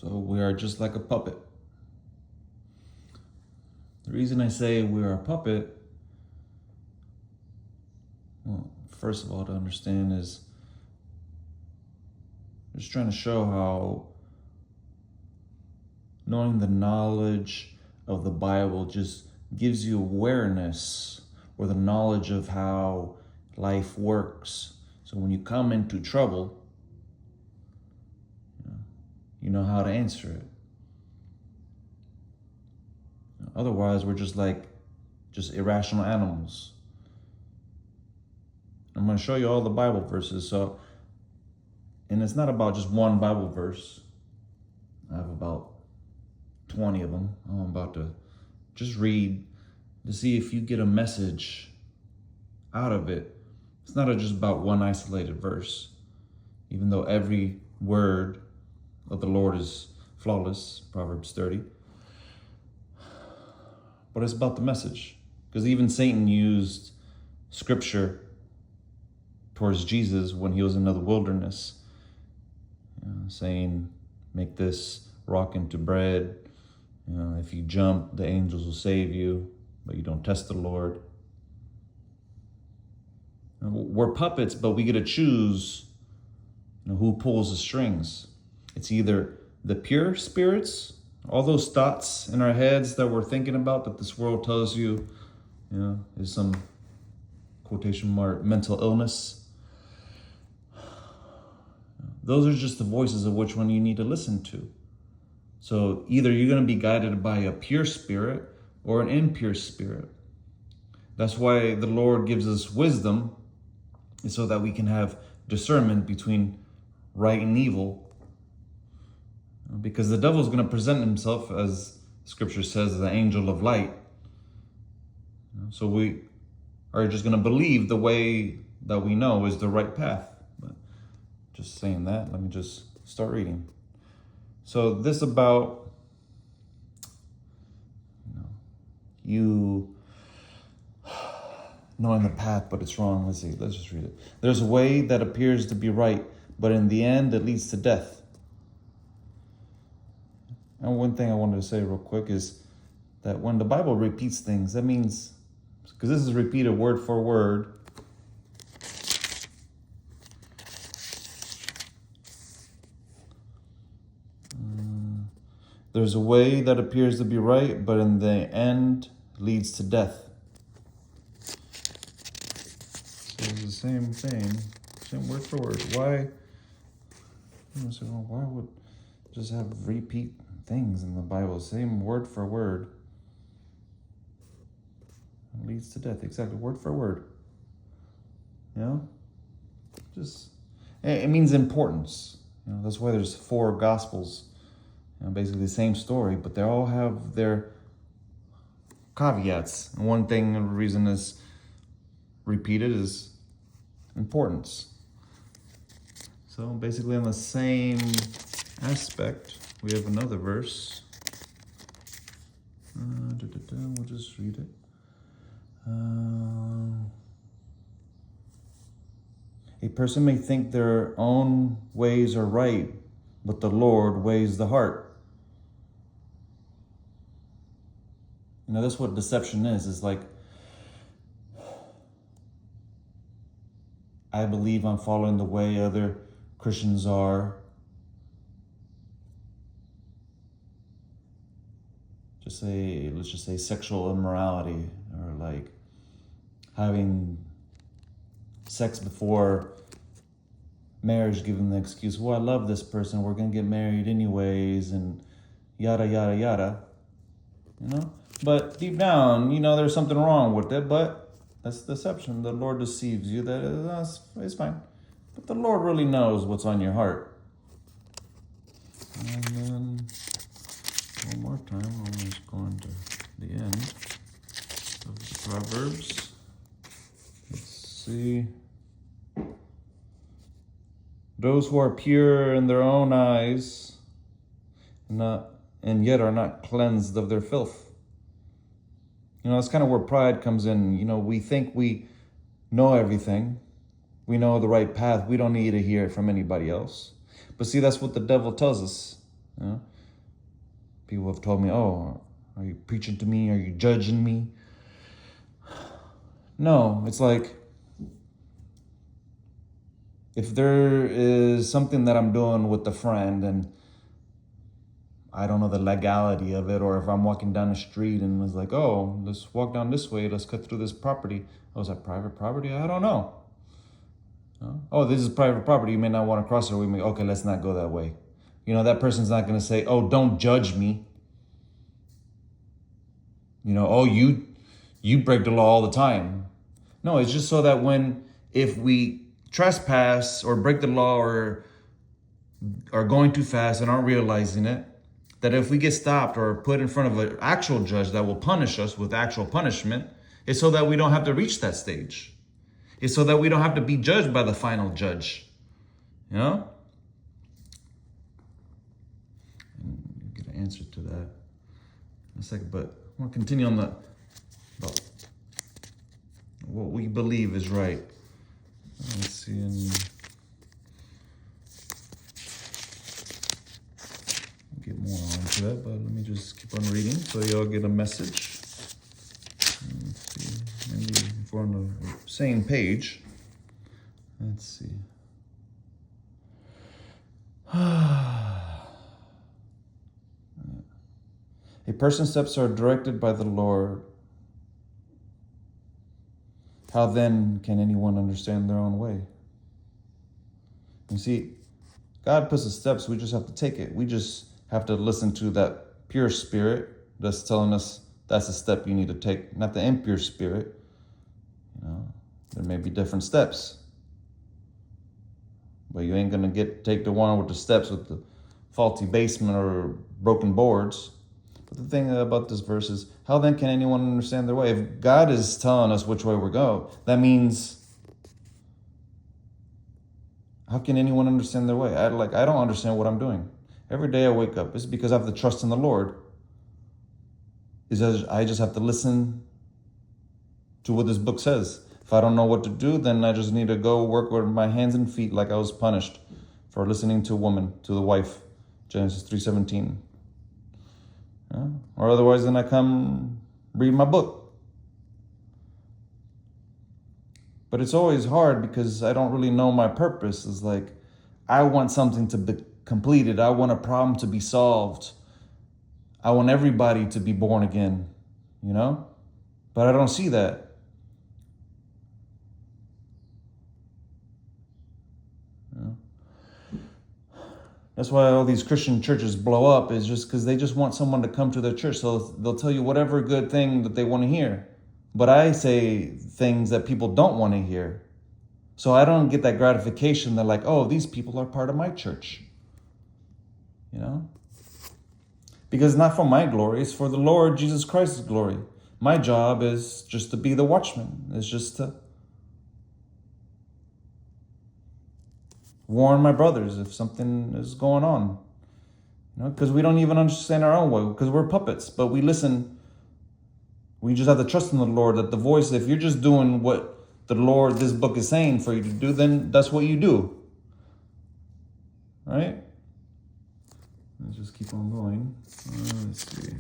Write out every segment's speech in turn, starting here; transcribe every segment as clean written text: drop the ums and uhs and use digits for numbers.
So we are just like a puppet. The reason I say we are a puppet, well, first of all, to understand is just trying to show how knowing the knowledge of the Bible just gives you awareness or the knowledge of how life works. So when you come into trouble, you know how to answer it. Otherwise, we're just irrational animals. I'm going to show you all the Bible verses. And it's not about just one Bible verse. I have about 20 of them. I'm about to just read to see if you get a message out of it. It's not just about one isolated verse, even though every word of the Lord is flawless, Proverbs 30. But it's about the message. Because even Satan used scripture towards Jesus when he was in the wilderness, saying, make this rock into bread. If you jump, the angels will save you, but you don't test the Lord. We're puppets, but we get to choose who pulls the strings. It's either the pure spirits, all those thoughts in our heads that we're thinking about that this world tells you, is some quotation mark mental illness. Those are just the voices of which one you need to listen to. So either you're going to be guided by a pure spirit or an impure spirit. That's why the Lord gives us wisdom, so that we can have discernment between right and evil. Because the devil is going to present himself, as scripture says, as an angel of light. So we are just going to believe the way that we know is the right path. But just saying that, let me just start reading. So this about you knowing the path, but it's wrong. Let's just read it. There's a way that appears to be right, but in the end it leads to death. And one thing I wanted to say real quick is that when the Bible repeats things, that means, because this is repeated word for word, there's a way that appears to be right, but in the end leads to death. So it's the same thing, same word for word. Why would just have repeat things in the Bible? Same word for word. It leads to death. Exactly, word for word. Just it means importance. That's why there's 4 gospels. Basically the same story, but they all have their caveats. And one thing, the reason is repeated is importance. So basically on the same aspect, we have another verse. We'll just read it. A person may think their own ways are right, but the Lord weighs the heart. That's what deception is. It's like, I believe I'm following the way other Christians are. Let's just say sexual immorality, or like having sex before marriage, giving the excuse, well, I love this person, we're going to get married anyways, and yada, yada, yada. But deep down, there's something wrong with it, but that's deception. The Lord deceives you. It's fine. But the Lord really knows what's on your heart. And then, one more time, almost going to the end of the Proverbs. Let's see. Those who are pure in their own eyes, and yet are not cleansed of their filth. That's kind of where pride comes in. We think we know everything. We know the right path. We don't need to hear it from anybody else. But see, that's what the devil tells us. You know? People have told me, oh, are you preaching to me? Are you judging me? No, it's like, if there is something that I'm doing with a friend and I don't know the legality of it, or if I'm walking down the street and it's like, oh, let's walk down this way, let's cut through this property. Oh, is that private property? I don't know. Oh, this is private property. You may not want to cross it. Okay, let's not go that way. That person's not going to say, oh, don't judge me. Oh, you break the law all the time. No, it's just so that if we trespass or break the law or are going too fast and aren't realizing it, that if we get stopped or put in front of an actual judge that will punish us with actual punishment, it's so that we don't have to reach that stage. It's so that we don't have to be judged by the final judge. And get an answer to that in a second, but I want to continue on about what we believe is right. Let's see. Get more onto that, but let me just keep on reading so y'all get a message. Let's see, maybe if we're on the same page. Let's see. A person's steps are directed by the Lord. How then can anyone understand their own way? You see, God puts the steps, we just have to take it. We just have to listen to that pure spirit that's telling us that's the step you need to take, not the impure spirit. There may be different steps, but you ain't gonna take the one with the steps with the faulty basement or broken boards. But the thing about this verse is, how then can anyone understand their way? If God is telling us which way we're going, that means, how can anyone understand their way? I don't understand what I'm doing. Every day I wake up, it's because I have to trust in the Lord. I just have to listen to what this book says. If I don't know what to do, then I just need to go work with my hands and feet like I was punished for listening to a woman, to the wife, Genesis 3:17. Or otherwise, then I come read my book. But it's always hard because I don't really know my purpose. It's like, I want something to be completed. I want a problem to be solved. I want everybody to be born again, But I don't see that. That's why all these Christian churches blow up, is just because they just want someone to come to their church. So they'll tell you whatever good thing that they want to hear. But I say things that people don't want to hear. So I don't get that gratification that like, oh, these people are part of my church. Because it's not for my glory, it's for the Lord Jesus Christ's glory. My job is just to be the watchman. It's just to warn my brothers if something is going on. Because we don't even understand our own way, because we're puppets, but we listen. We just have to trust in the Lord that the voice, if you're just doing what the Lord, this book is saying for you to do, then that's what you do. Right? Let's just keep on going. Let's see.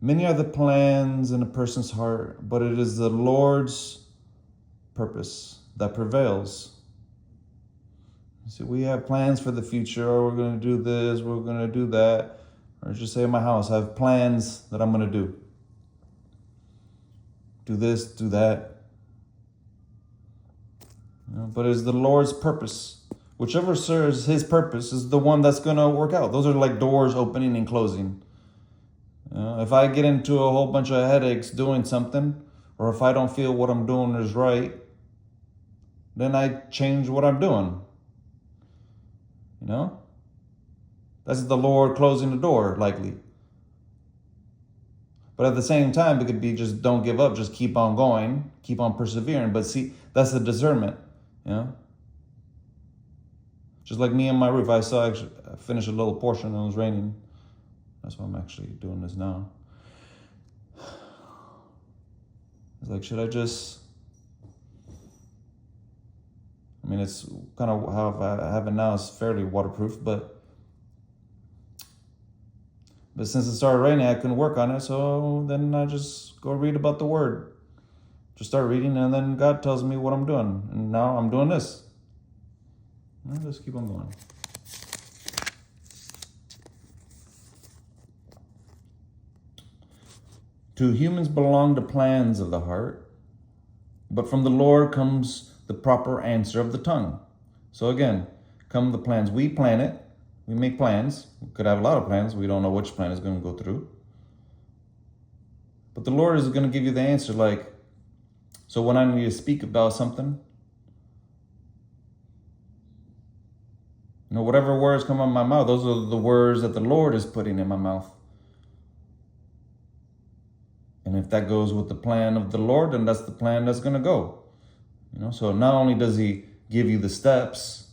Many are the plans in a person's heart, but it is the Lord's purpose that prevails. See, we have plans for the future. Or we're going to do this, we're going to do that. Or just say in my house, I have plans that I'm going to do. Do this, do that. But it's the Lord's purpose. Whichever serves his purpose is the one that's going to work out. Those are like doors opening and closing. If I get into a whole bunch of headaches doing something, or if I don't feel what I'm doing is right, then I change what I'm doing. That's the Lord closing the door, likely. But at the same time, it could be just don't give up, just keep on going, keep on persevering. But see, that's the discernment, Just like me and my roof, I finished a little portion and it was raining. That's why I'm actually doing this now. It's like, should I just I mean, it's kind of how I have it now is fairly waterproof, but since it started raining, I couldn't work on it. So then I just go read about the word. Just start reading, and then God tells me what I'm doing. And now I'm doing this. Let's keep on going. To humans belong the plans of the heart, but from the Lord comes the proper answer of the tongue. So again, come the plans. We plan it. We make plans. We could have a lot of plans. We don't know which plan is going to go through. But the Lord is going to give you the answer. Like, so when I need to speak about something, whatever words come out of my mouth, those are the words that the Lord is putting in my mouth. And if that goes with the plan of the Lord, then that's the plan that's going to go. So not only does he give you the steps,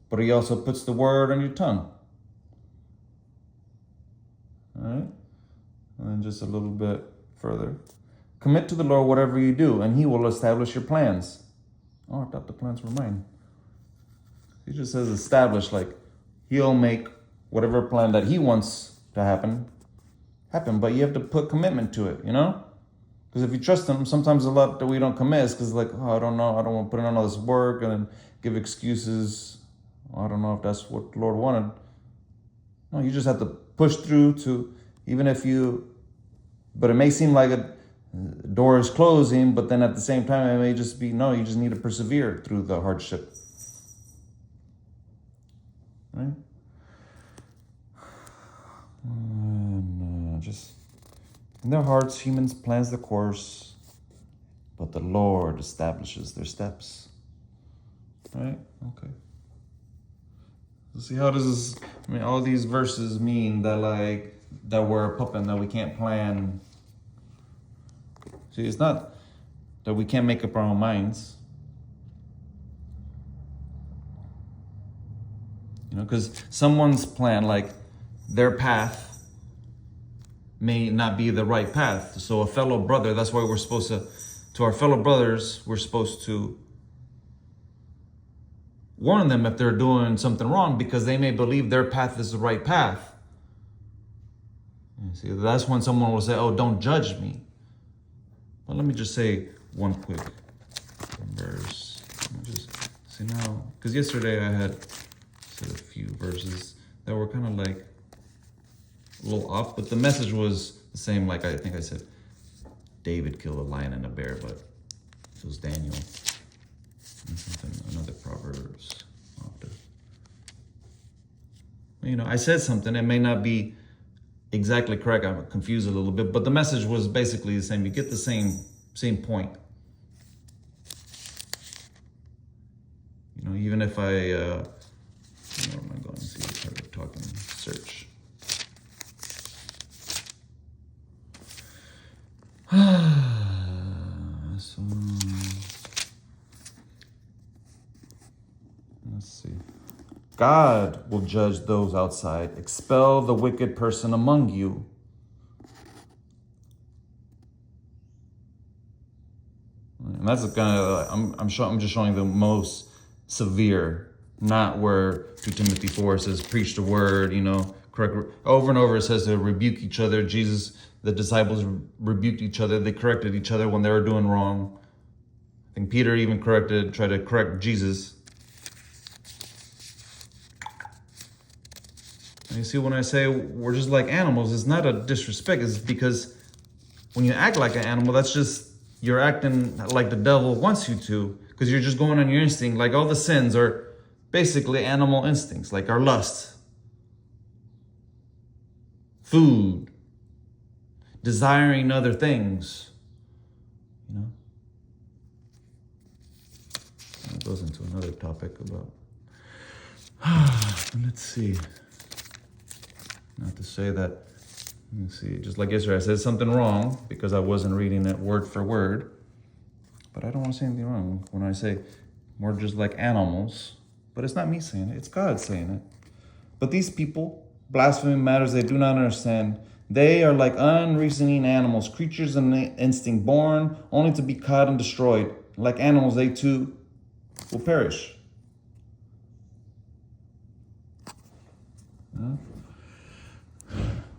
but he also puts the word on your tongue. All right? And then just a little bit further. Commit to the Lord whatever you do, and he will establish your plans. Oh, I thought the plans were mine. He just says establish, like he'll make whatever plan that he wants to happen. But you have to put commitment to it, Because if you trust him, sometimes a lot that we don't commit is because like, I don't know, I don't want to put in all this work and then give excuses. I don't know if that's what the Lord wanted. No, you just have to push through to, but it may seem like a door is closing, but then at the same time, it may just be, no, you just need to persevere through the hardship. Right? And just in their hearts, humans plans the course, but the Lord establishes their steps. Right? Okay. So see, how does this, all these verses mean that that we're a puppet, that we can't plan. See, it's not that we can't make up our own minds. Because someone's plan, like their path, may not be the right path. So a fellow brother, that's why we're supposed to our fellow brothers, we're supposed to warn them if they're doing something wrong, because they may believe their path is the right path. See, that's when someone will say, oh, don't judge me. But let me just say one quick verse. Just see now, because yesterday I had said a few verses that were kind of like a little off, but the message was the same. Like I think I said, David killed a lion and a bear, but it was Daniel. Another Proverbs. I said something. It may not be exactly correct. I'm confused a little bit, but the message was basically the same. You get the same point. Even if I, where am I going? See, try to talk and search. So, let's see. God will judge those outside. Expel the wicked person among you. And that's kind of, I'm just showing the most severe, not where 2 Timothy 4 says, preach the word, correct. Over and over it says to rebuke each other. The disciples rebuked each other. They corrected each other when they were doing wrong. I think Peter even tried to correct Jesus. And you see, when I say we're just like animals, it's not a disrespect. It's because when you act like an animal, that's just, you're acting like the devil wants you to, because you're just going on your instinct. Like all the sins are basically animal instincts, like our lust, food, desiring other things, It goes into another topic about, let's see. Not to say that, let's see, just like yesterday, I said something wrong because I wasn't reading it word for word. But I don't want to say anything wrong when I say we're just like animals. But it's not me saying it, it's God saying it. But these people, blaspheming matters they do not understand. They are like unreasoning animals, creatures of instinct, born only to be caught and destroyed. Like animals, they too will perish.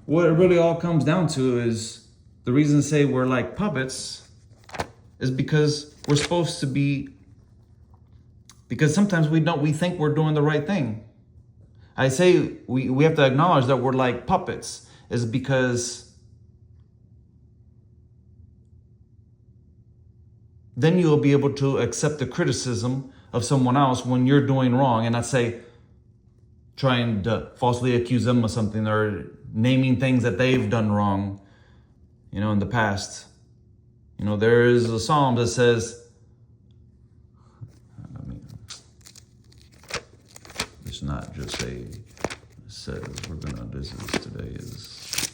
What it really all comes down to is the reason to say we're like puppets is because we're supposed to be, because sometimes we think we're doing the right thing. I say we have to acknowledge that we're like puppets is because then you'll be able to accept the criticism of someone else when you're doing wrong and not say, trying to falsely accuse them of something or naming things that they've done wrong, in the past. There is a psalm that says, it's not just says today is,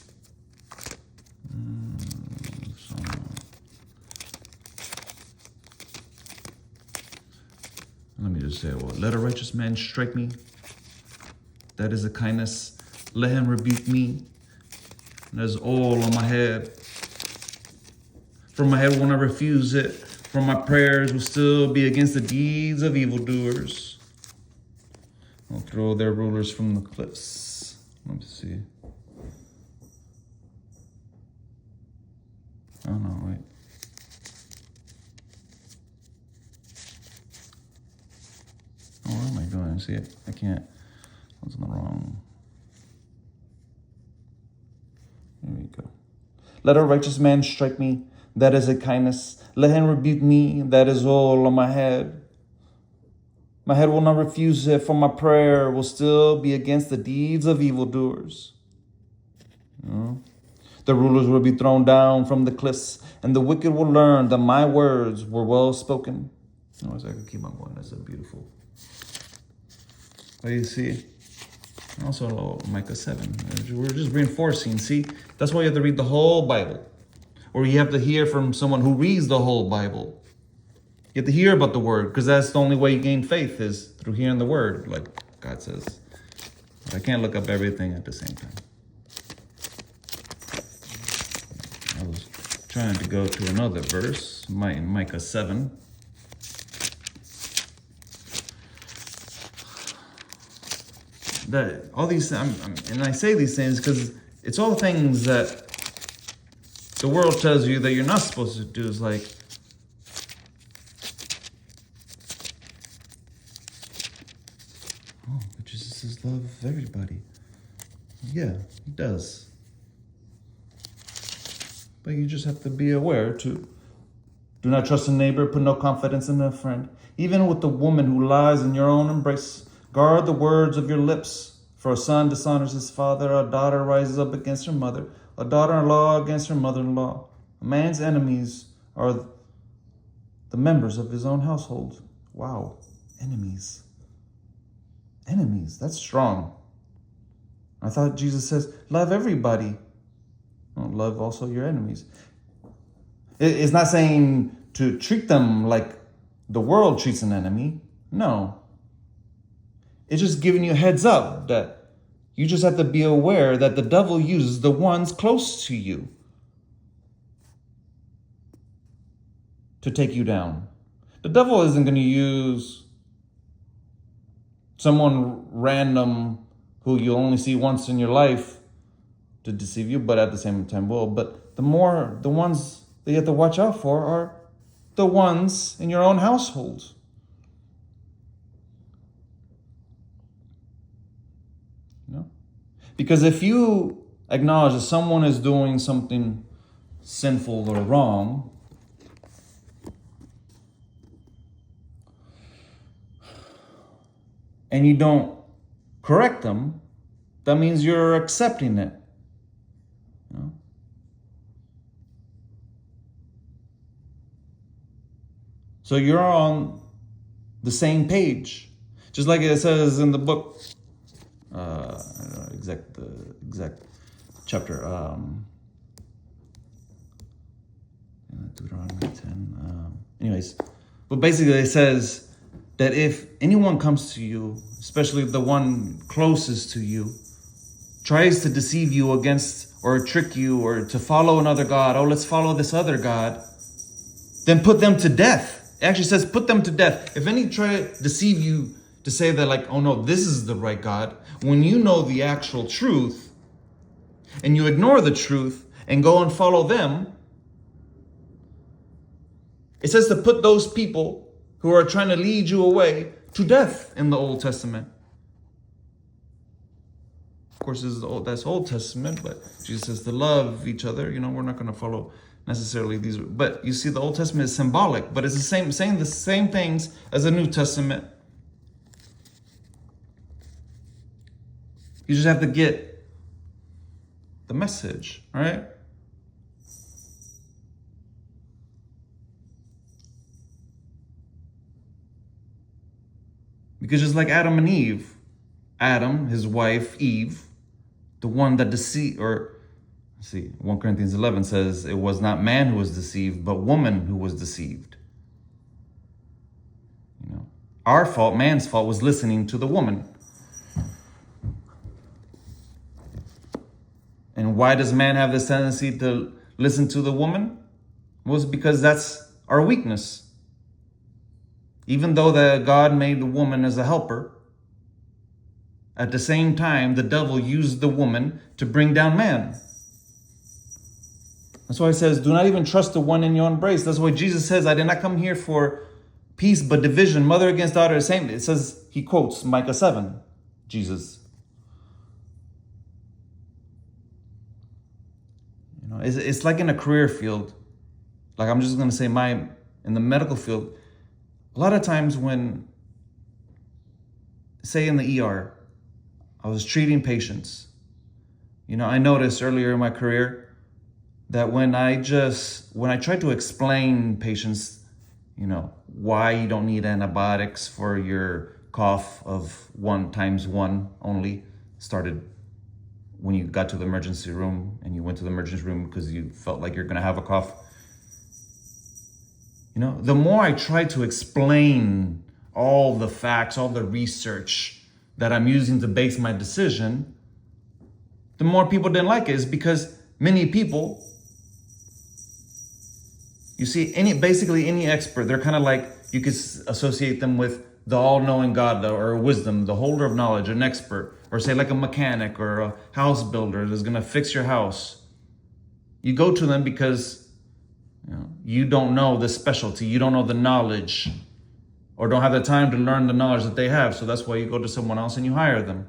let me just say, let a righteous man strike me. That is a kindness. Let him rebuke me. There's oil on my head. From my head will not refuse it. From my prayers will still be against the deeds of evildoers. I'll throw their rulers from the cliffs. Let me see. Oh no, wait. Oh, what am I doing? See it? I can't. I was in the wrong. There we go. Let a righteous man strike me. That is a kindness. Let him rebuke me. That is all on my head. My head will not refuse it, for my prayer will still be against the deeds of evildoers. The rulers will be thrown down from the cliffs, and the wicked will learn that my words were well spoken. I can keep on going. That's a beautiful. But you see, also Micah 7. We're just reinforcing. See, that's why you have to read the whole Bible. Or you have to hear from someone who reads the whole Bible. You have to hear about the word, because that's the only way you gain faith is through hearing the word, like God says. But I can't look up everything at the same time. I was trying to go to another verse, Micah 7. That all these, and I say these things because it's all things that the world tells you that you're not supposed to do. Is like, but Jesus says love everybody. Yeah, he does. But you just have to be aware to do not trust a neighbor, put no confidence in a friend. Even with the woman who lies in your own embrace, guard the words of your lips. For a son dishonors his father, a daughter rises up against her mother, a daughter-in-law against her mother-in-law. A man's enemies are the members of his own household. Wow, enemies. Enemies, that's strong. I thought Jesus says, love everybody. Well, love also your enemies. It's not saying to treat them like the world treats an enemy. No. It's just giving you a heads up that you just have to be aware that the devil uses the ones close to you to take you down. The devil isn't going to use someone random who you only see once in your life to deceive you, but at the same time will. But the ones that you have to watch out for are the ones in your own household. Because if you acknowledge that someone is doing something sinful or wrong, and you don't correct them, that means you're accepting it. So you're on the same page. Just like it says in the book, I don't know the exact chapter. Deuteronomy 10. Anyways, but basically it says that if anyone comes to you, especially the one closest to you, tries to deceive you against or trick you or to follow another god, let's follow this other god, then put them to death. It actually says put them to death. If any try to deceive you to say that like, oh no, this is the right God, when you know the actual truth and you ignore the truth and go and follow them. It says to put those people who are trying to lead you away to death in the Old Testament. Of course, that's Old Testament, but Jesus says to love each other. We're not going to follow necessarily these, but you see, the Old Testament is symbolic, but it's the same, saying the same things as the New Testament. You just have to get the message, right? Because just like Adam and Eve, Adam, his wife, Eve, the one that deceived, 1 Corinthians 11 says it was not man who was deceived, but woman who was deceived. Our fault, man's fault, was listening to the woman. And why does man have this tendency to listen to the woman? Well, it's because that's our weakness. Even though God made the woman as a helper, at the same time, the devil used the woman to bring down man. That's why it says, do not even trust the one in your embrace. That's why Jesus says, I did not come here for peace, but division. Mother against daughter, same. It says, he quotes Micah 7, Jesus. It's like in a career field. Like I'm just going to say in the medical field, a lot of times when, say in the ER, I was treating patients. I noticed earlier in my career that when I try to explain patients, why you don't need antibiotics for your cough of 1 times 1 only, started when you got to the emergency room and you went to the emergency room because you felt like you're going to have a cough. The more I try to explain all the facts, all the research that I'm using to base my decision, the more people didn't like it. Is because many people, you see, basically any expert, they're kind of like, you could associate them with the all-knowing God or wisdom, the holder of knowledge, an expert, or say like a mechanic or a house builder that's going to fix your house. You go to them because you don't know the specialty, you don't know the knowledge, or don't have the time to learn the knowledge that they have. So that's why you go to someone else and you hire them.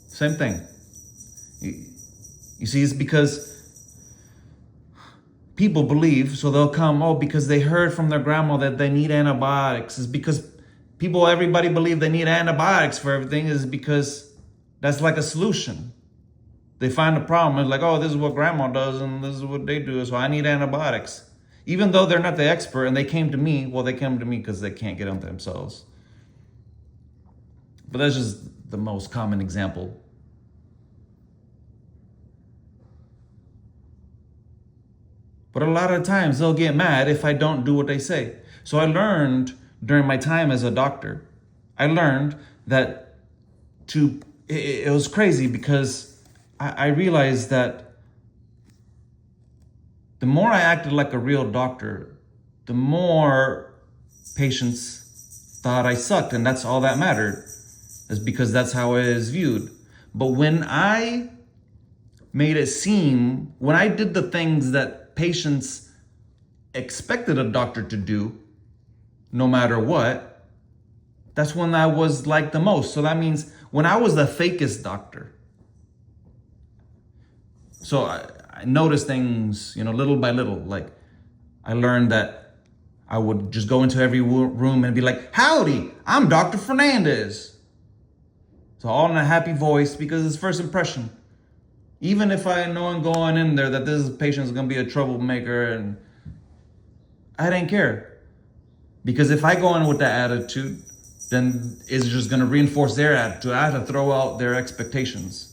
Same thing. You see, it's because people believe, so they'll come, because they heard from their grandma that they need antibiotics. It's because everybody believe they need antibiotics for everything, is because that's like a solution. They find a problem, it's like, this is what grandma does and this is what they do, so I need antibiotics. Even though they're not the expert and they came to me, they came to me because they can't get them themselves. But that's just the most common example. But a lot of times they'll get mad if I don't do what they say. So I learned during my time as a doctor, that it was crazy because I realized that the more I acted like a real doctor, the more patients thought I sucked, and that's all that mattered, is because that's how it is viewed. But when I made it seem, when I did the things that patients expected a doctor to do, no matter what, that's when I was liked the most. So that means when I was the fakest doctor. So I noticed things, little by little. Like I learned that I would just go into every room and be like, howdy, I'm Dr. Fernandez. So all in a happy voice, because it's first impression. Even if I know I'm going in there that this patient is going to be a troublemaker, and I didn't care. Because if I go in with that attitude, then it's just going to reinforce their attitude. I have to throw out their expectations.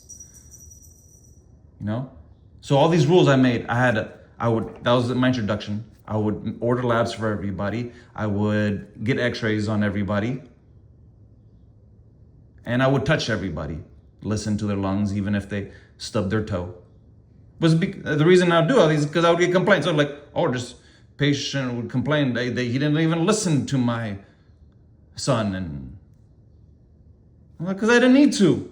So all these rules I made, that was my introduction. I would order labs for everybody. I would get x-rays on everybody. And I would touch everybody, listen to their lungs, even if they stubbed their toe. The reason I would do all these is because I would get complaints. So this patient would complain he didn't even listen to my son. And I'm like, because I didn't need to.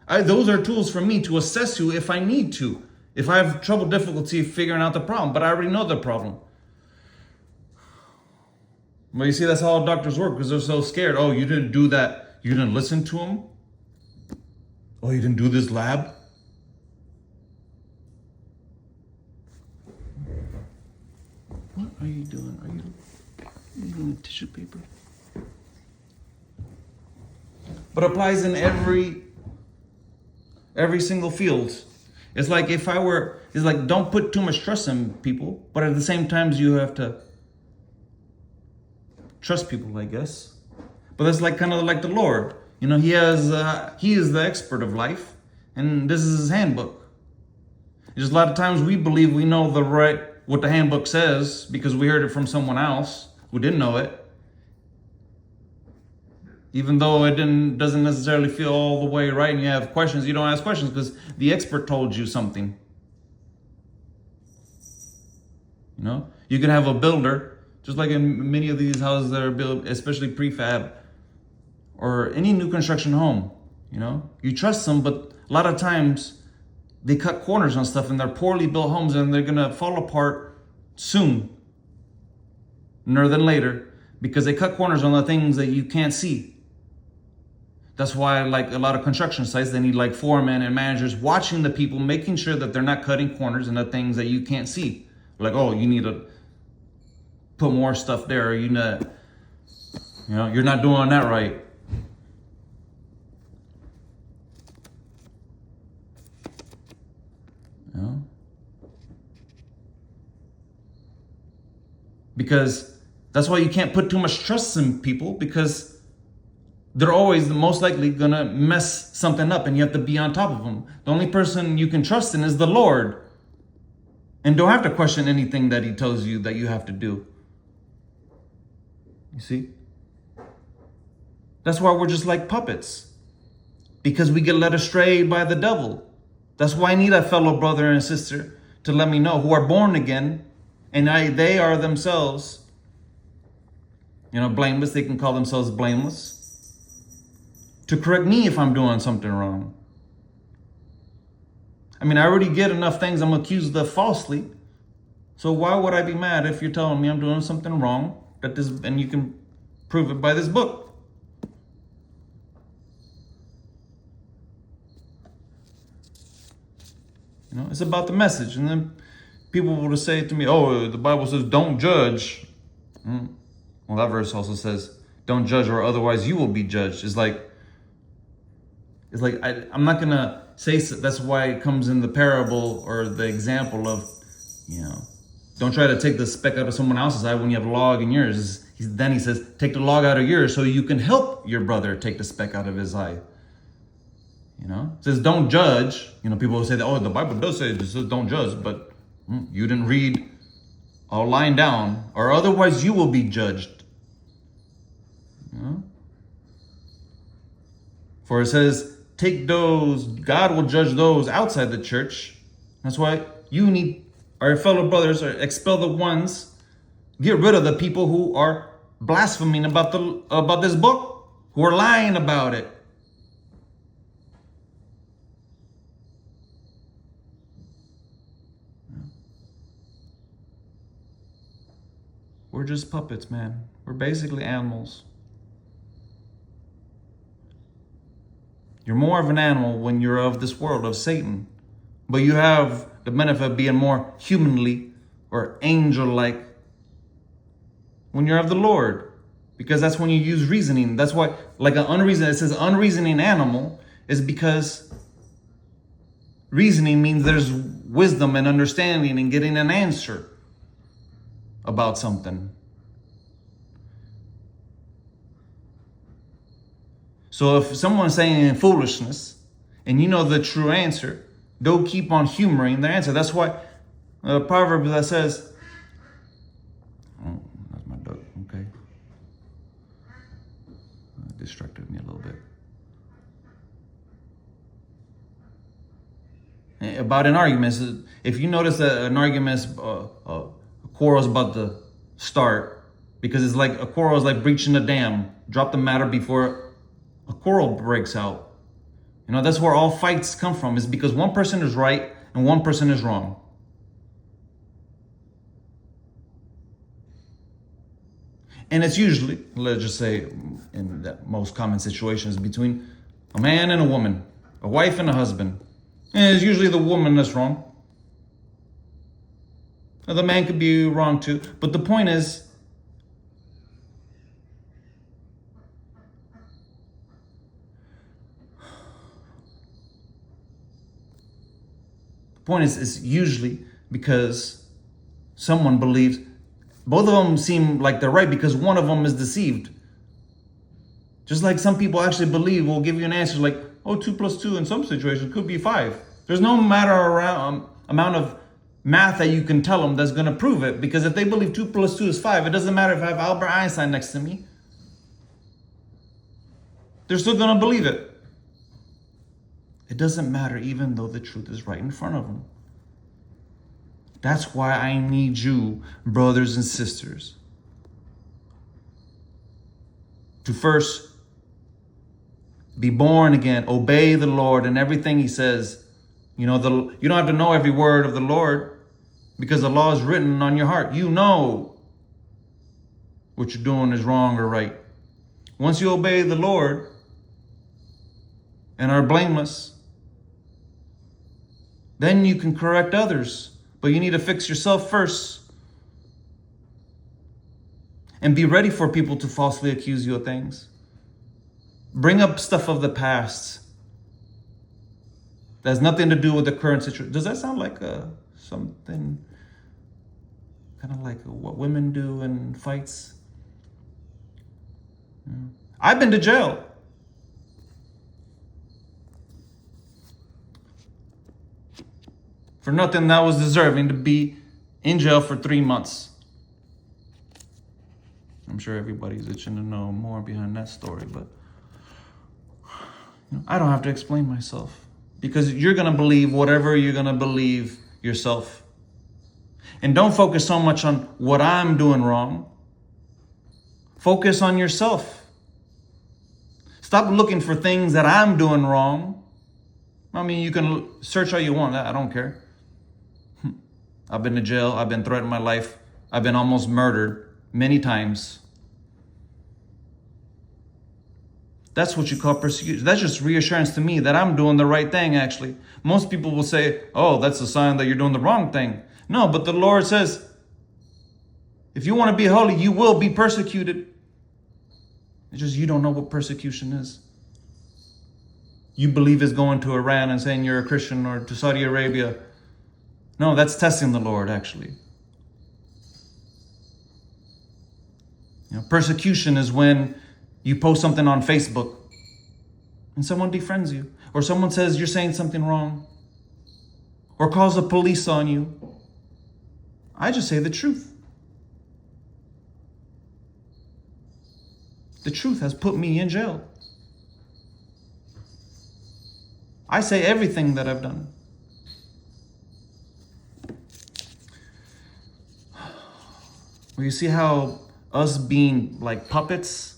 Those are tools for me to assess you if I need to. If I have trouble, difficulty figuring out the problem, but I already know the problem. Well, you see, that's how all doctors work, because they're so scared. Oh, you didn't do that. You didn't listen to him? Oh, you didn't do this lab? What are you doing? Are you eating tissue paper? But applies in every single field. It's like it's like, don't put too much trust in people, but at the same time, you have to trust people, I guess. But that's like kind of like the Lord. You know, he is the expert of life, and this is his handbook. Just a lot of times we believe we know what the handbook says because we heard it from someone else who didn't know it. Even though it doesn't necessarily feel all the way right and you have questions, you don't ask questions because the expert told you something. You know, you can have a builder, just like in many of these houses that are built, especially prefab or any new construction home. You know, you trust them, but a lot of times they cut corners on stuff and they're poorly built homes and they're going to fall apart sooner than later because they cut corners on the things that you can't see. That's why, like a lot of construction sites, they need like foremen and managers watching the people, making sure that they're not cutting corners and the things that you can't see. Like, oh, you need to put more stuff there. Or you're not doing that right. You know? Because that's why you can't put too much trust in people, because they're always most likely gonna mess something up and you have to be on top of them. The only person you can trust in is the Lord. And don't have to question anything that he tells you that you have to do. You see? That's why we're just like puppets. Because we get led astray by the devil. That's why I need a fellow brother and sister to let me know who are born again. And they are themselves, blameless. They can call themselves blameless. To correct me if I'm doing something wrong. I mean, I already get enough things I'm accused of falsely. So why would I be mad if you're telling me I'm doing something wrong and you can prove it by this book? It's about the message. And then people will say to me, oh, the Bible says don't judge. Well, that verse also says don't judge or otherwise you will be judged. It's like I'm not gonna say so. That's why it comes in the parable or the example of, don't try to take the speck out of someone else's eye when you have a log in yours. Then he says, take the log out of yours so you can help your brother take the speck out of his eye. It says don't judge. People will say that, oh, the Bible does say it says don't judge, but you didn't read all line down, or otherwise you will be judged. For it says, God will judge those outside the church. That's why you need our fellow brothers, or expel the ones, get rid of the people who are blaspheming about this book, who are lying about it. We're just puppets, man. We're basically animals. You're more of an animal when you're of this world, of Satan. But you have the benefit of being more humanly or angel-like when you're of the Lord. Because that's when you use reasoning. That's why, like it says unreasoning animal, is because reasoning means there's wisdom and understanding and getting an answer about something. So if someone's saying foolishness and you know the true answer, don't keep on humoring the answer. That's why a proverb that says, oh, that's my duck, okay. That distracted me a little bit. About an argument, if you notice that an argument is quarrels about the start Because it's like a quarrel is like breaching a dam. Drop the matter before a quarrel breaks out. That's where all fights come from, is because one person is right and one person is wrong. And it's usually, let's just say, in the most common situations, between a man and a woman, a wife and a husband. And it's usually the woman that's wrong. Now, the man could be wrong too. But the point is, it's usually because someone believes, both of them seem like they're right because one of them is deceived. Just like some people actually believe will give you an answer like, 2 + 2 in some situations could be 5. There's no amount of math that you can tell them that's going to prove it, because if they believe 2 + 2 is 5, it doesn't matter if I have Albert Einstein next to me. They're still going to believe it. It doesn't matter even though the truth is right in front of them. That's why I need you, brothers and sisters, to first be born again, obey the Lord and everything he says. You don't have to know every word of the Lord because the law is written on your heart. You know what you're doing is wrong or right. Once you obey the Lord and are blameless, then you can correct others. But you need to fix yourself first. And be ready for people to falsely accuse you of things. Bring up stuff of the past that has nothing to do with the current situation. Does that sound like something kind of like what women do in fights? I've been to jail. For nothing that was deserving to be in jail for 3 months. I'm sure everybody's itching to know more behind that story, but I don't have to explain myself, because you're going to believe whatever you're going to believe yourself. And don't focus so much on what I'm doing wrong. Focus on yourself. Stop looking for things that I'm doing wrong. I mean, you can search all you want. I don't care. I've been to jail. I've been threatened my life. I've been almost murdered many times. That's what you call persecution. That's just reassurance to me that I'm doing the right thing, actually. Most people will say, that's a sign that you're doing the wrong thing. No, but the Lord says, if you want to be holy, you will be persecuted. It's just you don't know what persecution is. You believe it's going to Iran and saying you're a Christian, or to Saudi Arabia. No, that's testing the Lord, actually. Persecution is when you post something on Facebook and someone defriends you, or someone says you're saying something wrong, or calls the police on you. I just say the truth. The truth has put me in jail. I say everything that I've done. Well, you see how us being like puppets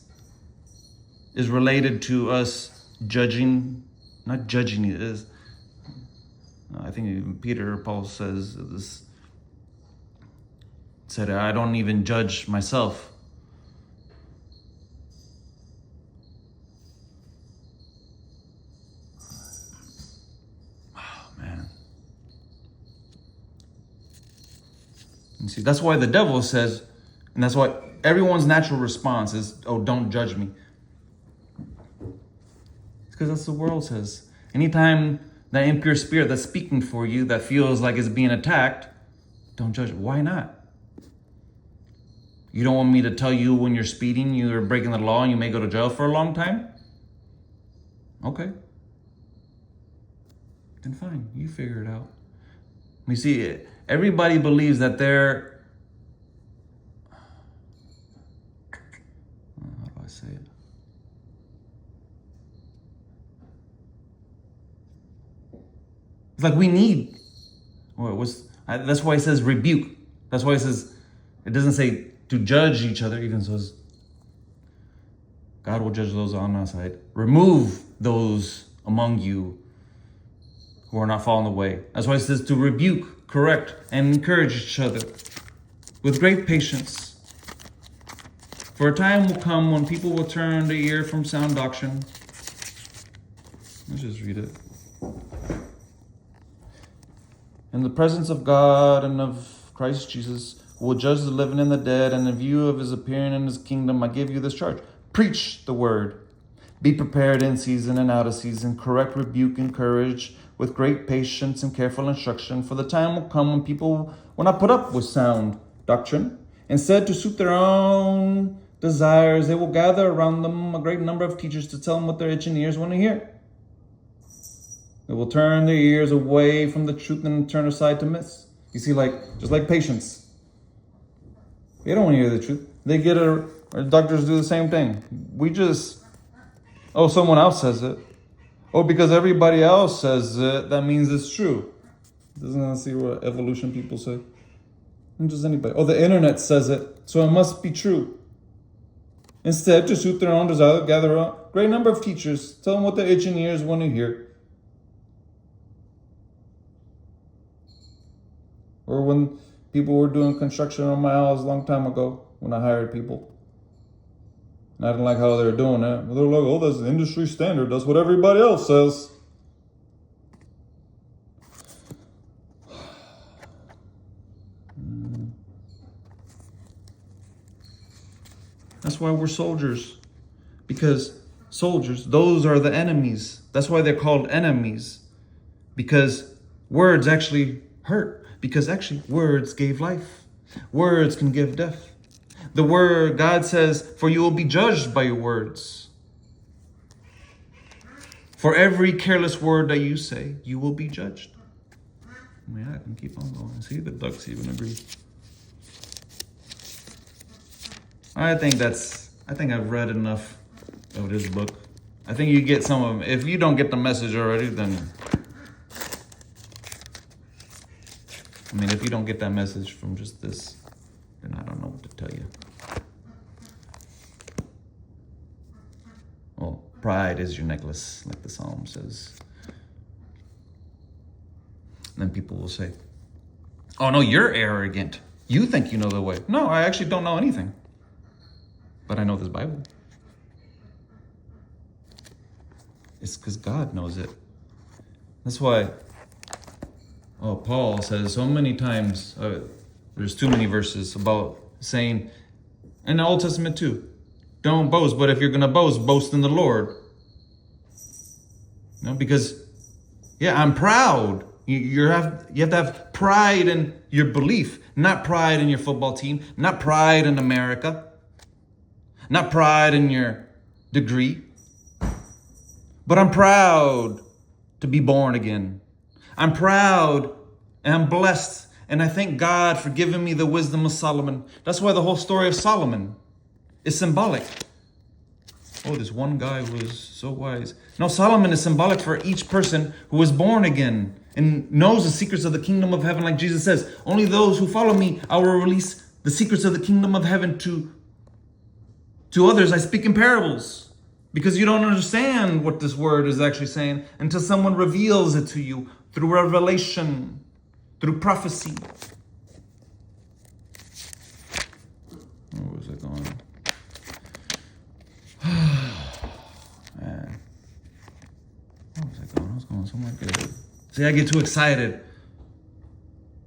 is related to us judging, not judging it is. I think even Peter or Paul says this, said, I don't even judge myself. Oh, man. You see, that's why the devil says, and that's why everyone's natural response is, don't judge me. It's because that's what the world says. Anytime that impure spirit that's speaking for you, that feels like it's being attacked, don't judge it. Why not? You don't want me to tell you when you're speeding, you're breaking the law, and you may go to jail for a long time? Okay. Then fine, you figure it out. You see, everybody believes that they're, how do I say it? It's like we need, that's why it says rebuke. That's why it says, it doesn't say to judge each other, even says, God will judge those on our side. Remove those among you who are not following the way. That's why it says to rebuke, correct, and encourage each other with great patience. For a time will come when people will turn their ear from sound doctrine. Let's just read it. In the presence of God and of Christ Jesus, who will judge the living and the dead, and in view of his appearing in his kingdom, I give you this charge. Preach the word. Be prepared in season and out of season. Correct, rebuke, encourage with great patience and careful instruction. For the time will come when people will not put up with sound doctrine. Instead, to suit their own desires, they will gather around them a great number of teachers to tell them what their itching ears want to hear. They will turn their ears away from the truth and turn aside to myths. You see, just like patients. They don't want to hear the truth. They get or doctors do the same thing. Someone else says it. Because everybody else says it, that means it's true. Doesn't that see what evolution people say? And just anybody. The internet says it, so it must be true. Instead, to suit their own desire, gather a great number of teachers, tell them what their itching ears want to hear. Or when people were doing construction on my house a long time ago, when I hired people. And I didn't like how they were doing it. They're like, that's the industry standard. That's what everybody else says. That's why we're soldiers. Because soldiers, those are the enemies. That's why they're called enemies. Because words actually hurt. Because actually, words gave life. Words can give death. The word, God says, for you will be judged by your words. For every careless word that you say, you will be judged. I can keep on going. See, the ducks even agree. I think I've read enough of this book. I think you get some of them. If you don't get the message already, then... if you don't get that message from just this, then I don't know what to tell you. Well, pride is your necklace, like the Psalm says. And then people will say, oh no, you're arrogant. You think you know the way. No, I actually don't know anything. But I know this Bible. It's because God knows it. That's why Paul says so many times, there's too many verses about saying, in the Old Testament too, don't boast, but if you're going to boast in the Lord. Because, I'm proud. You have to have pride in your belief, not pride in your football team, not pride in America, not pride in your degree. But I'm proud to be born again. I'm proud and I'm blessed. And I thank God for giving me the wisdom of Solomon. That's why the whole story of Solomon is symbolic. This one guy was so wise. No, Solomon is symbolic for each person who was born again and knows the secrets of the kingdom of heaven. Like Jesus says, only those who follow me, I will release the secrets of the kingdom of heaven to others. I speak in parables. Because you don't understand what this word is actually saying until someone reveals it to you through revelation, through prophecy. Where was I going? Man. Where was I going? I was going somewhere good. See, I get too excited.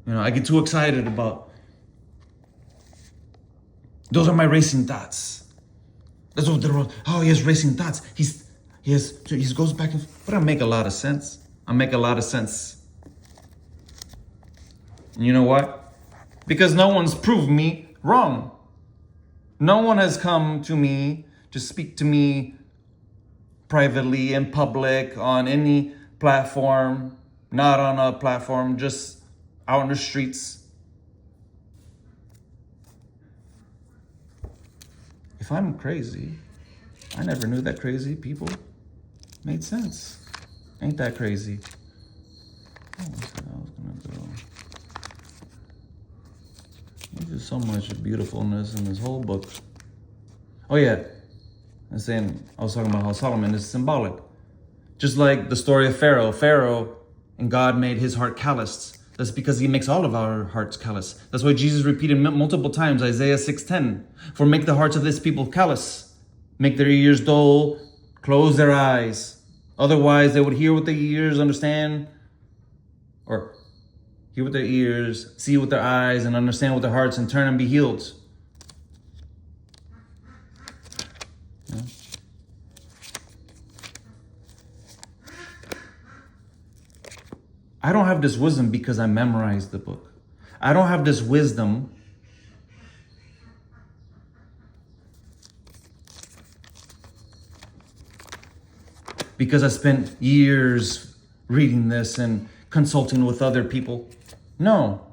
I get too excited about... Those are my racing thoughts. That's what they're... he has racing thoughts. He goes back and... But I make a lot of sense. And you know what? Because no one's proved me wrong. No one has come to me to speak to me privately, in public, on any platform, not on a platform, just out in the streets. If I'm crazy, I never knew that crazy people made sense. Ain't that crazy? I was gonna go. There's so much beautifulness in this whole book. Oh yeah, I was talking about how Solomon is symbolic. Just like the story of Pharaoh. Pharaoh and God made his heart calloused. That's because he makes all of our hearts callous. That's why Jesus repeated multiple times, Isaiah 6:10, for make the hearts of this people callous, make their ears dull, close their eyes. Otherwise, they would hear with their ears, understand, or hear with their ears, see with their eyes, and understand with their hearts, and turn and be healed. Yeah. I don't have this wisdom because I memorized the book. I don't have this wisdom because I spent years reading this and consulting with other people. No.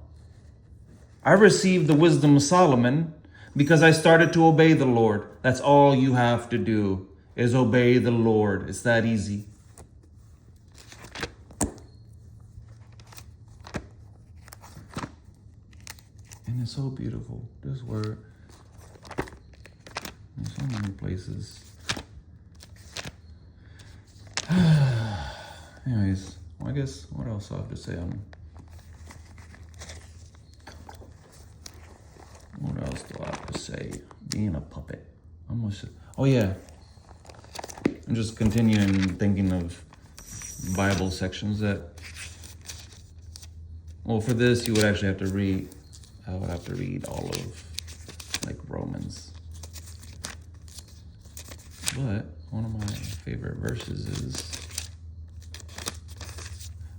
I received the wisdom of Solomon because I started to obey the Lord. That's all you have to do is obey the Lord. It's that easy. And it's so beautiful. This word in so many places. Anyways, well, I guess what else I have to say on what else do I have to say? Being a puppet. Oh yeah. I'm just continuing thinking of Bible sections that, well, for this you would actually have to read, I would have to read all of like Romans. But one of my favorite verses is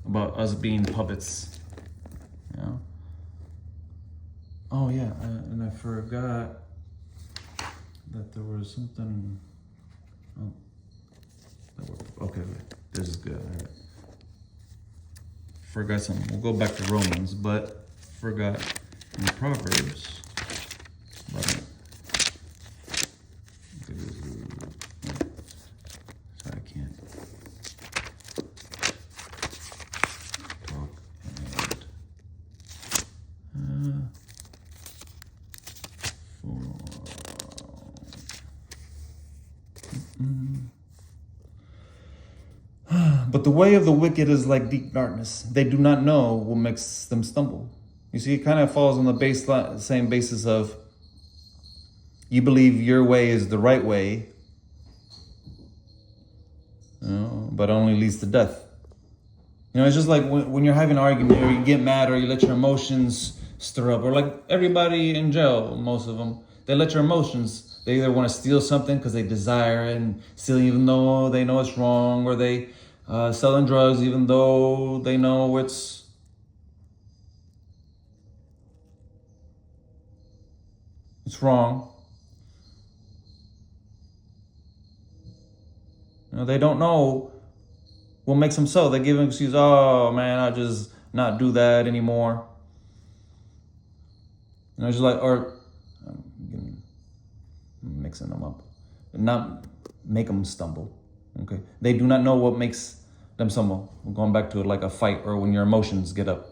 about us being puppets. You know? Oh yeah, and I forgot that there was something. Okay, this is good. All right. Forgot something. We'll go back to Romans, but forgot in Proverbs. Sorry, I can't talk and But the way of the wicked is like deep darkness. They do not know what makes them stumble. You see, it kind of falls on the same basis of you believe your way is the right way, you know, but only leads to death. You know, it's just like when you're having an argument or you get mad or you let your emotions stir up, or like everybody in jail, most of them, they let your emotions, they either want to steal something because they desire it and steal even though they know it's wrong, or they selling drugs even though they know it's wrong. You know, they don't know what makes them so. They give an excuse, oh man, I'll just not do that anymore. You know, just like, or I'm mixing them up. Not make them stumble. Okay. They do not know what makes them stumble. We're going back to it like a fight or when your emotions get up.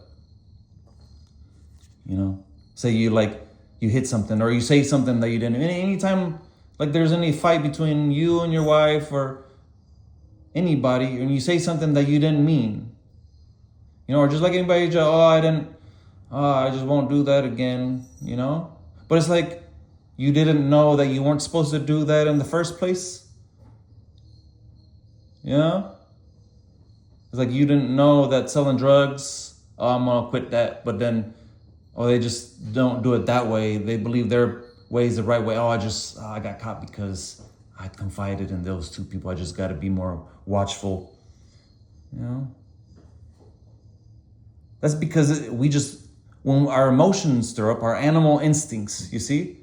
You know, say you hit something or you say something that you didn't. Anytime like there's any fight between you and your wife or anybody, and you say something that you didn't mean, you know, or just like anybody, I just won't do that again, you know. But it's like you didn't know that you weren't supposed to do that in the first place. You know? It's like you didn't know that selling drugs, oh, I'm gonna quit that, but then, or they just don't do it that way. They believe their way is the right way. I got caught because I confided in those two people. I just got to be more watchful. You know? That's because when our emotions stir up, our animal instincts, you see?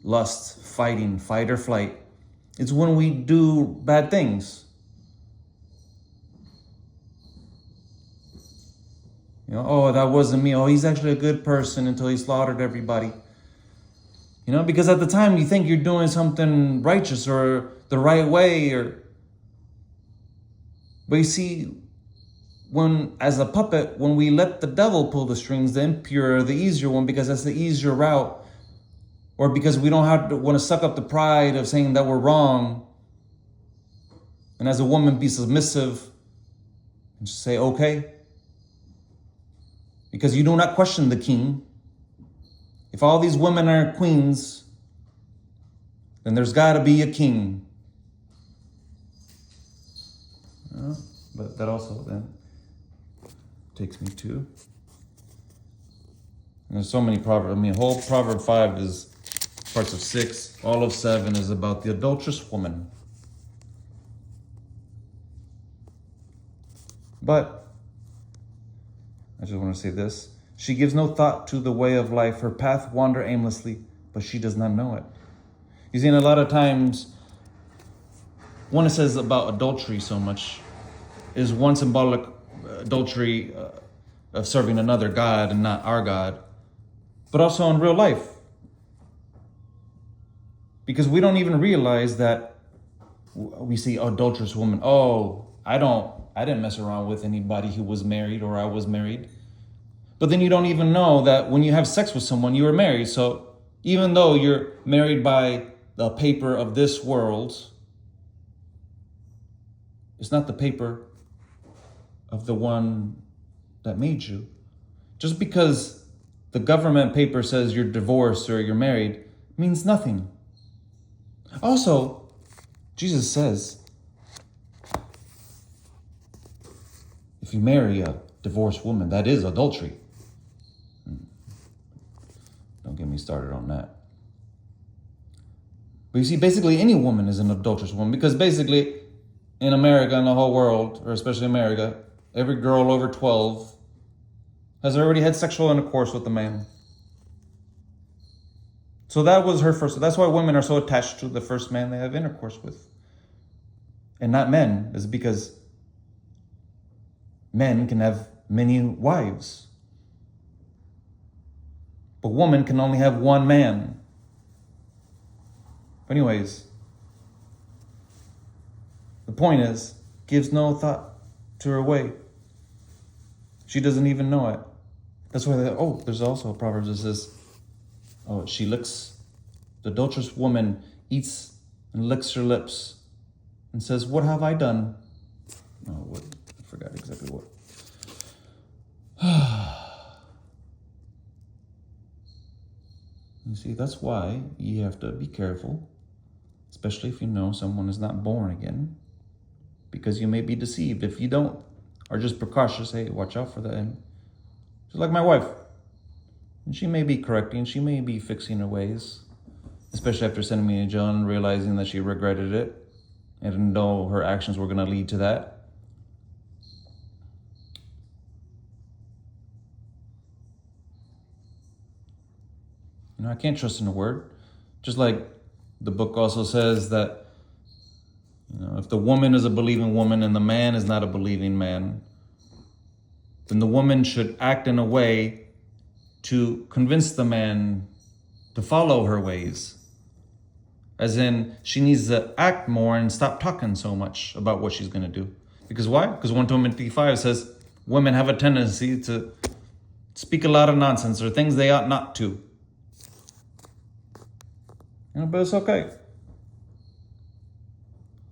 Lust, fighting, fight or flight. It's when we do bad things. You know, oh, that wasn't me. Oh, he's actually a good person until he slaughtered everybody. You know, because at the time you think you're doing something righteous or the right way, but you see, when, as a puppet, when we let the devil pull the strings, the impure, the easier one, because that's the easier route, or because we don't want to suck up the pride of saying that we're wrong, and as a woman be submissive and just say, okay, because you do not question the king. If all these women are queens, then there's got to be a king. But that also then takes me to, and there's so many proverbs. I mean, whole Proverb 5 is parts of 6. All of 7 is about the adulterous woman. But I just want to say this. She gives no thought to the way of life. Her path wander aimlessly, but she does not know it. You see, in a lot of times, when it says about adultery so much, is one symbolic adultery of serving another God and not our God, but also in real life. Because we don't even realize that we see adulterous woman. Oh, I didn't mess around with anybody who was married, or I was married. But then you don't even know that when you have sex with someone, you were married. So even though you're married by the paper of this world, it's not the paper of the one that made you. Just because the government paper says you're divorced or you're married means nothing. Also, Jesus says, if you marry a divorced woman, that is adultery. Don't get me started on that. But you see, basically any woman is an adulterous woman, because basically in America and the whole world, or especially America, every girl over 12 has already had sexual intercourse with a man. So that was her first. That's why women are so attached to the first man they have intercourse with. And not men, is because men can have many wives. But woman can only have one man. But anyways, the point is, gives no thought to her way. She doesn't even know it. That's why there's also a proverb that says, she licks, the adulterous woman eats and licks her lips and says, what have I done? I forgot exactly what. You see, that's why you have to be careful, especially if you know someone is not born again, because you may be deceived. If you don't, are just precautious, hey, watch out for that. And just like my wife, and she may be correcting, she may be fixing her ways, especially after sending me to jail and realizing that she regretted it and didn't know her actions were going to lead to that. I can't trust in a word. Just like the book also says that, if the woman is a believing woman and the man is not a believing man, then the woman should act in a way to convince the man to follow her ways. As in, she needs to act more and stop talking so much about what she's going to do. Because why? Because 1 Timothy 5 says women have a tendency to speak a lot of nonsense or things they ought not to. But it's okay.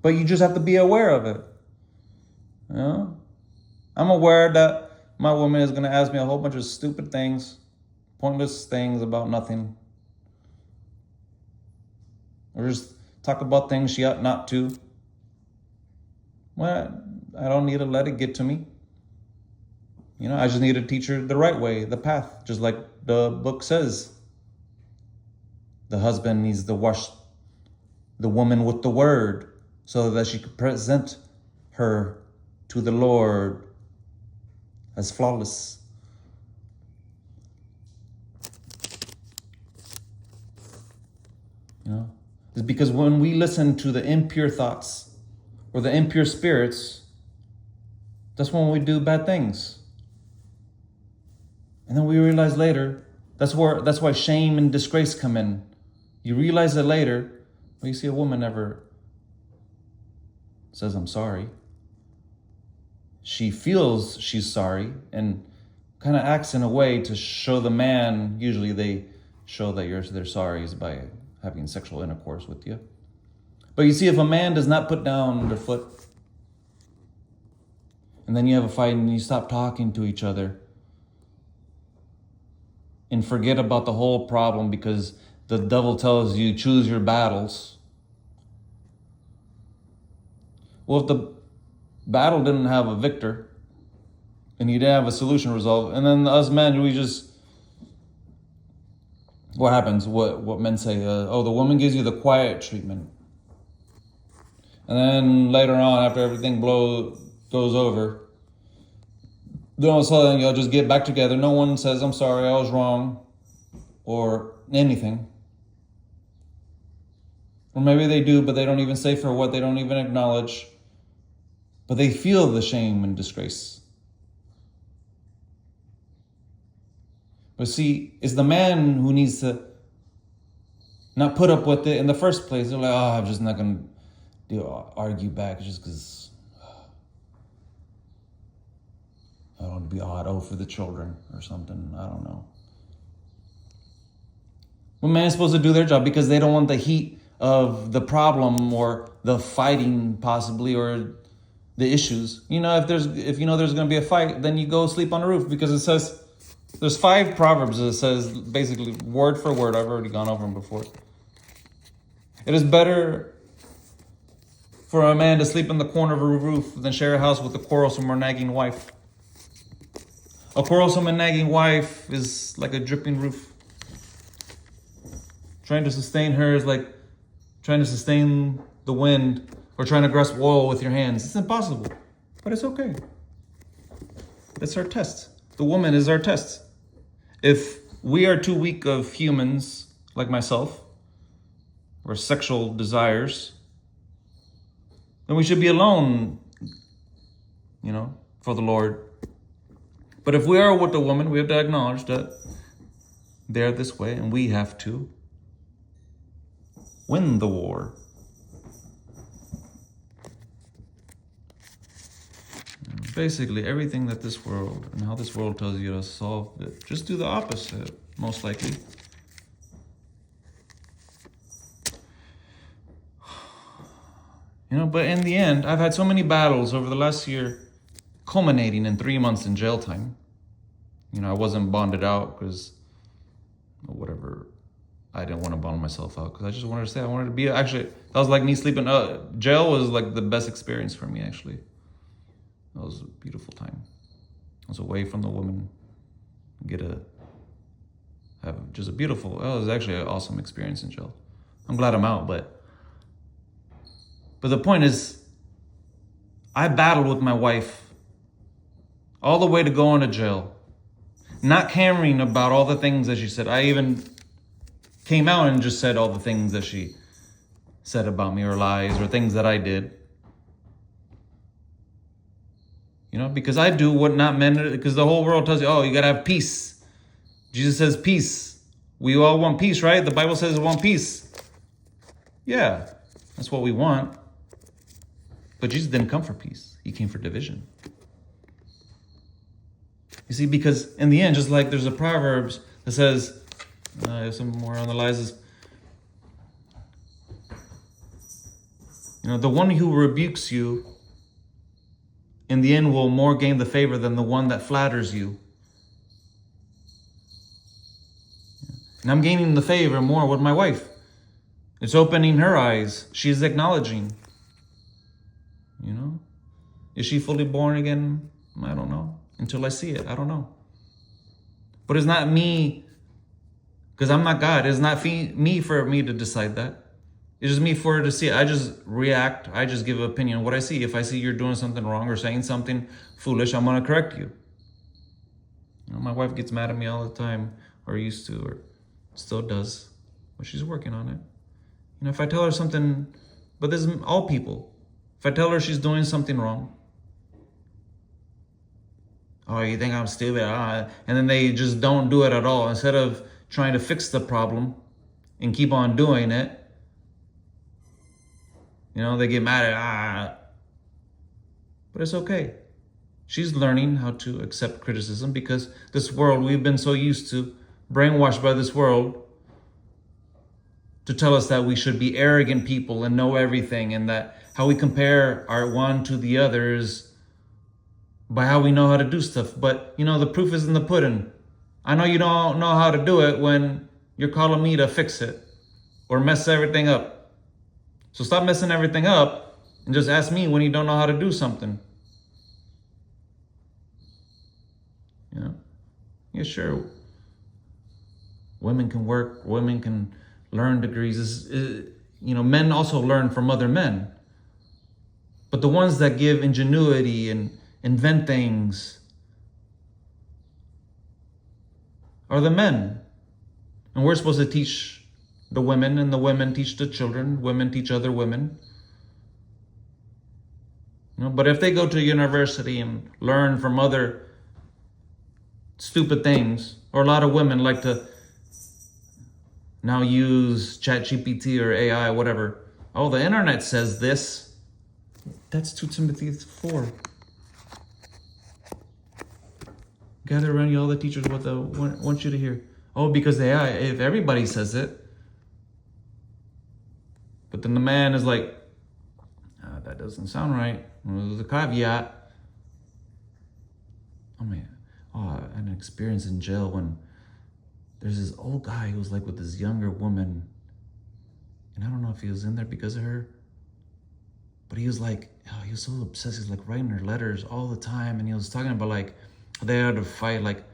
But you just have to be aware of it. I'm aware that my woman is going to ask me a whole bunch of stupid things, pointless things about nothing. Or just talk about things she ought not to. Well, I don't need to let it get to me. I just need to teach her the right way, the path, just like the book says. The husband needs to wash the woman with the word so that she could present her to the Lord as flawless. It's because when we listen to the impure thoughts or the impure spirits, that's when we do bad things. And then we realize later, that's why shame and disgrace come in. You realize it later when you see a woman never says, I'm sorry. she feels she's sorry and kind of acts in a way to show the man, usually they show that they're sorry is by having sexual intercourse with you. But you see, if a man does not put down their foot, and then you have a fight and you stop talking to each other and forget about the whole problem because the devil tells you choose your battles. Well, if the battle didn't have a victor and you didn't have a solution resolved, and then us men, what happens? What men say, the woman gives you the quiet treatment. And then later on, after everything goes over, then all of a sudden y'all just get back together. No one says, I'm sorry, I was wrong, or anything. Or maybe they do, but they don't even say for what, they don't even acknowledge. But they feel the shame and disgrace. But see, it's the man who needs to not put up with it in the first place. They're like, I'm just not going to argue back just because I don't want to be odd for the children or something. I don't know. Well, man is supposed to do their job because they don't want the heat of the problem or the fighting possibly or the issues. If you know there's going to be a fight, then you go sleep on the roof because it says, there's 5 proverbs that says basically word for word. I've already gone over them before. It is better for a man to sleep in the corner of a roof than share a house with a quarrelsome or nagging wife. A quarrelsome and nagging wife is like a dripping roof. Trying to sustain her is like trying to sustain the wind or trying to grasp oil with your hands. It's impossible, but it's okay. That's our test. The woman is our test. If we are too weak of humans, like myself, or sexual desires, then we should be alone, for the Lord. But if we are with the woman, we have to acknowledge that they're this way, and we have to win the war. Basically, everything that this world and how this world tells you to solve it, just do the opposite, most likely. But in the end, I've had so many battles over the last year, culminating in 3 months in jail time. I wasn't bonded out because whatever. I didn't want to bond myself out because I just wanted to stay. I wanted to be, actually, that was like me sleeping. Jail was like the best experience for me, actually. That was a beautiful time. I was away from the woman. Have just a beautiful, it was actually an awesome experience in jail. I'm glad I'm out, but the point is, I battled with my wife all the way to going to jail, not caring about all the things that she said. I even came out and just said all the things that she said about me or lies or things that I did. Because I do what not men, because the whole world tells you, you got to have peace. Jesus says peace. We all want peace, right? The Bible says we want peace. Yeah, that's what we want. But Jesus didn't come for peace. He came for division. You see, because in the end, just like there's a Proverbs that says, some more on the lies, the one who rebukes you in the end will more gain the favor than the one that flatters you. And I'm gaining the favor more with my wife. It's opening her eyes. She's acknowledging. Is she fully born again? I don't know. Until I see it, I don't know. But it's not me, because I'm not God. It's not me for me to decide that. It's just me for her to see it. I just react. I just give an opinion on what I see. If I see you're doing something wrong or saying something foolish, I'm going to correct you. My wife gets mad at me all the time, or used to, or still does, but she's working on it. If I tell her something, but this is all people. If I tell her she's doing something wrong, you think I'm stupid? And then they just don't do it at all. Instead of trying to fix the problem and keep on doing it, they get mad at, but it's okay. She's learning how to accept criticism because this world, we've been so used to, brainwashed by this world to tell us that we should be arrogant people and know everything, and that how we compare our one to the others by how we know how to do stuff. But the proof is in the pudding. I know you don't know how to do it when you're calling me to fix it or mess everything up. So stop messing everything up and just ask me when you don't know how to do something. Yeah, sure. Women can work, women can learn degrees. Men also learn from other men. But the ones that give ingenuity and invent things are the men. And we're supposed to teach the women, and the women teach the children. Women teach other women. But if they go to university and learn from other stupid things, or a lot of women like to now use ChatGPT or AI, whatever. Oh, the internet says this. That's 2 Timothy 4. Gather around you all the teachers what they want you to hear. Oh, because the AI, if everybody says it. But then the man is like, that doesn't sound right. There's a caveat. Oh man, I had an experience in jail when there's this old guy who was like with this younger woman, and I don't know if he was in there because of her, but he was like, he was so obsessed. He's like writing her letters all the time, and he was talking about like they had to fight, like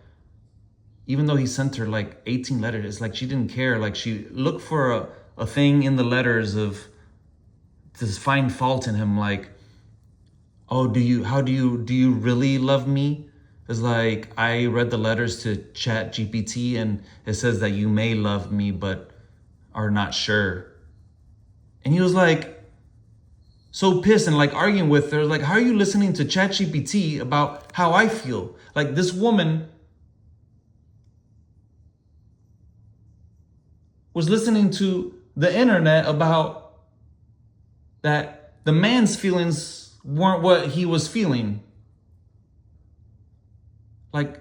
even though he sent her like 18 letters, it's like she didn't care. Like she looked for a thing in the letters of this find fault in him, like, oh, do you really love me? It's like, I read the letters to Chat GPT and it says that you may love me but are not sure. And he was like so pissed and like arguing with her, like, how are you listening to Chat GPT about how I feel? Like, this woman was listening to the internet about that the man's feelings weren't what he was feeling. Like,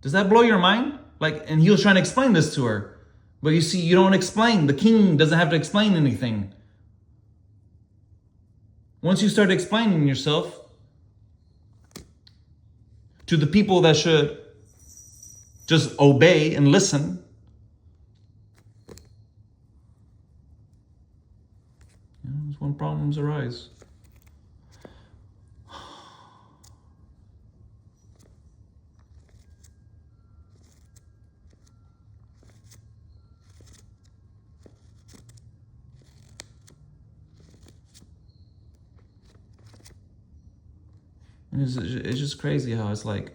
does that blow your mind? Like, and he was trying to explain this to her. But you see, you don't explain. The king doesn't have to explain anything. Once you start explaining yourself to the people that should just obey and listen, that's when problems arise. And it's just crazy how it's like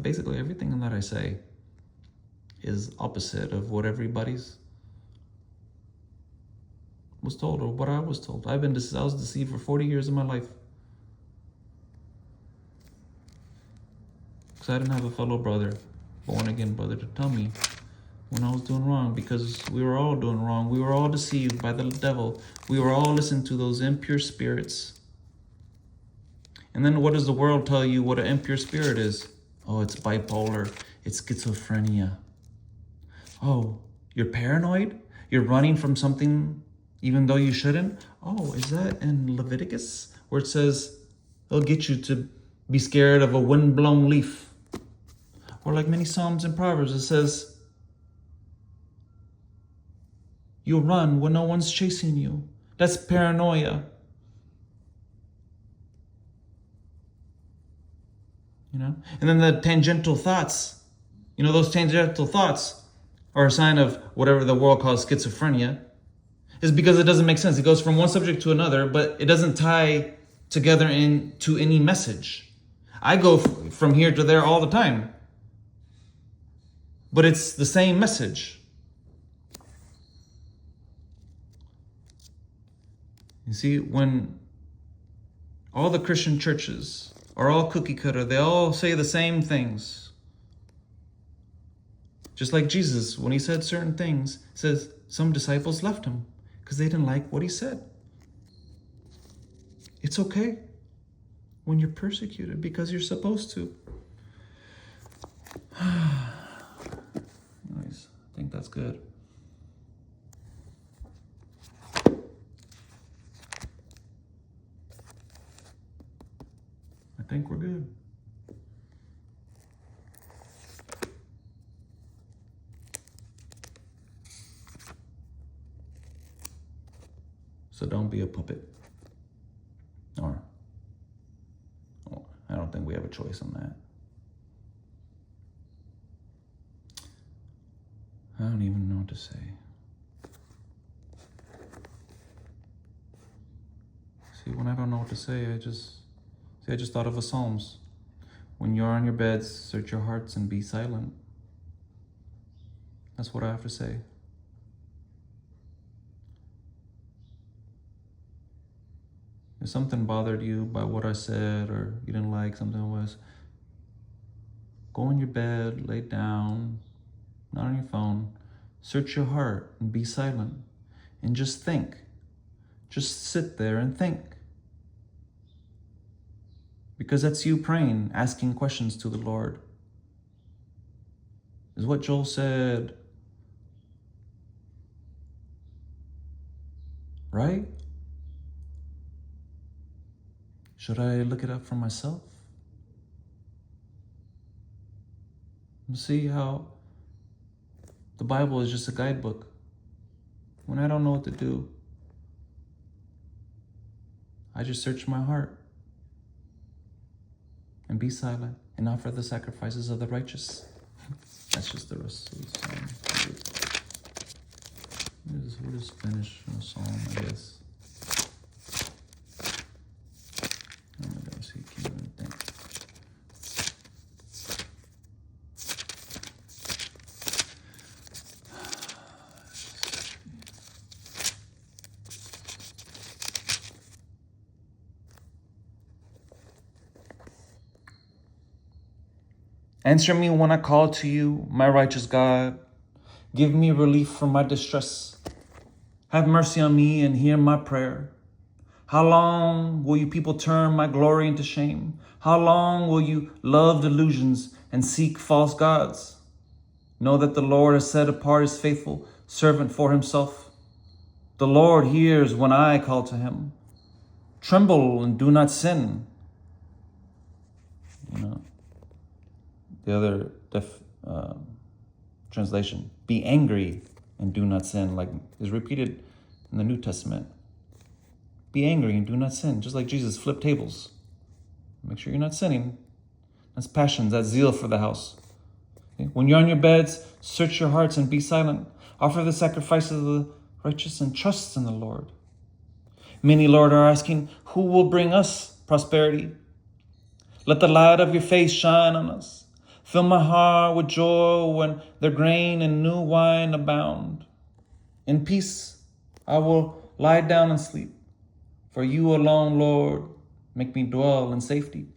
basically everything that I say is opposite of what everybody's was told or what I was told. I was deceived for 40 years of my life. Because I didn't have a fellow brother, born again brother, to tell me when I was doing wrong, because we were all doing wrong. We were all deceived by the devil. We were all listening to those impure spirits. And then what does the world tell you what an impure spirit is? Oh, it's bipolar. It's schizophrenia. Oh, you're paranoid? You're running from something even though you shouldn't? Oh, is that in Leviticus? Where it says, it'll get you to be scared of a wind-blown leaf. Or like many Psalms and Proverbs, it says, you'll run when no one's chasing you. That's paranoia. And then the tangential thoughts, those tangential thoughts are a sign of whatever the world calls schizophrenia, is because it doesn't make sense. It goes from one subject to another, but it doesn't tie together into any message. I go from here to there all the time, but it's the same message. You see, when all the Christian churches are all cookie cutter, they all say the same things. Just like Jesus, when he said certain things, says some disciples left him because they didn't like what he said. It's okay. when you're persecuted because you're supposed to. Anyways, I think that's good. I think we're good. So don't be a puppet. Or, I don't think we have a choice on that. I don't even know what to say. See, when I don't know what to say, I just thought of the Psalms. When you're on your beds, search your hearts and be silent. That's what I have to say. If something bothered you by what I said, or you didn't like something was, go in your bed, lay down, not on your phone, search your heart and be silent and just think. Just sit there and think. Because that's you praying, asking questions to the Lord. Is what Joel said right? Should I look it up for myself? See how the Bible is just a guidebook. When I don't know what to do, I just search my heart and be silent and offer the sacrifices of the righteous. That's just the rest of the psalm. We'll just finish the psalm, I guess. Oh my gosh, he can't even think. Answer me when I call to you, my righteous God. Give me relief from my distress. Have mercy on me and hear my prayer. How long will you people turn my glory into shame? How long will you love delusions and seek false gods? Know that the Lord has set apart his faithful servant for himself. The Lord hears when I call to him. Tremble and do not sin. The other translation, be angry and do not sin, like is repeated in the New Testament. Be angry and do not sin, just like Jesus flipped tables. Make sure you're not sinning. That's passion, that's zeal for the house. Okay? When you're on your beds, search your hearts and be silent. Offer the sacrifices of the righteous and trust in the Lord. Many, Lord, are asking, who will bring us prosperity? Let the light of your face shine on us. Fill my heart with joy when the grain and new wine abound. In peace I will lie down and sleep. For you alone, Lord, make me dwell in safety.